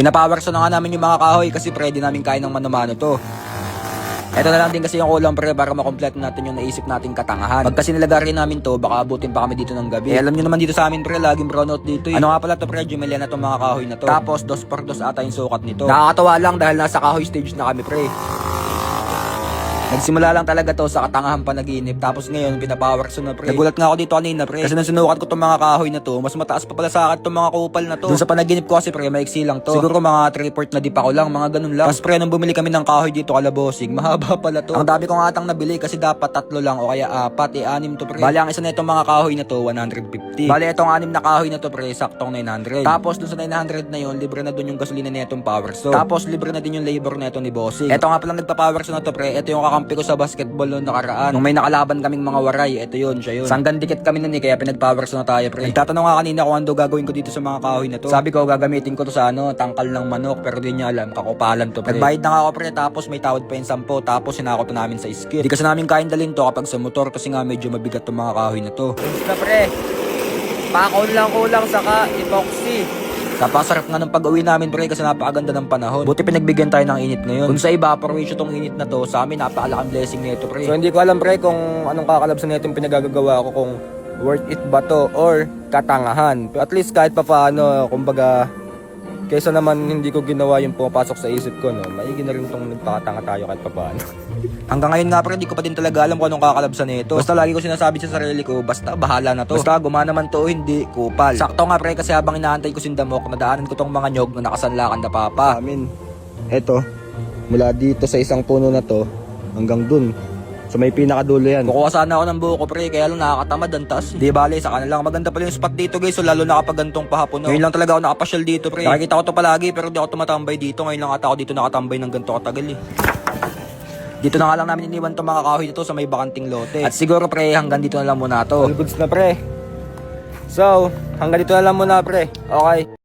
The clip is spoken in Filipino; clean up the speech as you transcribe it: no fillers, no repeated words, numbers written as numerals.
Pinapowerso na nga namin yung mga kahoy kasi pre, di namin kaya ng mano-mano to. Ito na lang din kasi yung kulang pre para makompleto natin yung naisip nating katangahan. Pag kasi nilagay rin namin to, baka abutin pa kami dito ng gabi. Alam nyo naman dito sa amin pre, laging brownout dito eh. Ano nga pala to pre, Jumelia na tong mga kahoy na to. Tapos 2x2 ata yung sukat nito. Nakakatawa lang dahil nasa kahoy stage na kami pre. Nagsimula lang talaga to sa katangahan panaginip. Tapos ngayon, pinapowerso na pre. Nagulat nga ako dito kanina pre. Kasi nung sinukat ko tong mga kahoy na to, mas mataas pa pala sa akin tong mga kupal na to. Dun sa panaginip ko kasi pre, maiksi lang to. Siguro mga 3/4 na di pa ko lang, mga ganun lang. Tapos pre, nung bumili kami ng kahoy dito kalabosing, mahaba pala to. Ang dami ko nga atang nabili kasi dapat 3 lang o kaya 4, 6 to pre. Bali ang isa na itong mga kahoy na to, 150. Bali itong 6 na kahoy na to pre, saktong 900. Tapos dun sa 900 na yun, libre na dun yung gasolina na itong powerso. Tapos libre na din yung labor na ito ni bossing. Ito nga pala nagpa-powerso na to pre, ito yung kakampi ko sa basketball noong nakaraan. Nung may nakalaban kaming mga waray, ito yun, siya yun. Sanggan dikit kami nun eh, kaya pinag-powerso na tayo pre. Nagtatanong nga kanina kung ano gagawin ko dito sa mga kahoy na to. Sabi ko, gagamitin ko to sa tangkal ng manok, pero di niya alam, kakupalan to pre. Nagbayad na nga ako pre, tapos may tawad pa yung 10, tapos sinako to namin sa skid. Di kasi namin kain dalhin to kapag sa motor kasi nga medyo mabigat tong mga kahoy na to. Basta pre, pakon lang kulang saka epoxy. Napakasarap nga ng pag-uwi namin pre kasi napakaganda ng panahon. Buti pinagbigyan tayo ng init ngayon. Kung sa iba, parwisyo tong init na to, sa amin napakalaking blessing nito pre. So hindi ko alam pre kung anong kakalabsan nito yung pinagagagawa ko, kung worth it ba to or katangahan. At least kahit pa paano, kumbaga, kaysa naman hindi ko ginawa yung pumapasok sa isip ko, no, maigi na rin itong nagpakatanga tayo kahit pa paano. Hanggang ngayon nga pre, hindi ko pa din talaga alam kung anong kakalabsan nito. Basta lagi ko sinasabi sa sarili ko, basta bahala na to. Basta gumana man to o hindi, kupal. Sakto nga pre, kasi habang inaantay ko si Damok, nadaanan ko tong mga nyog na nakasanlakan na papa. Amin, eto, mula dito sa isang puno na to, hanggang dun. So may pinakadulo yan. Kukuha sana ako ng buko pre, kaya lang nakakatamad ang taas. Di bale, saka na lang. Maganda pala yung spot dito guys, so lalo na kapag gantong pahapon. Ngayon lang talaga ako nakapasyal dito pre. Nakikita ko to palagi pero di ako tumatambay dito. Ngayon lang ata ako dito nakatambay ng ganito katagal eh. Dito na nga lang namin iniwan tong mga kahoy dito sa may bakanting lote. At siguro pre, hanggang dito na lang muna to. All goods na pre. So, hanggang dito na lang muna pre. Okay.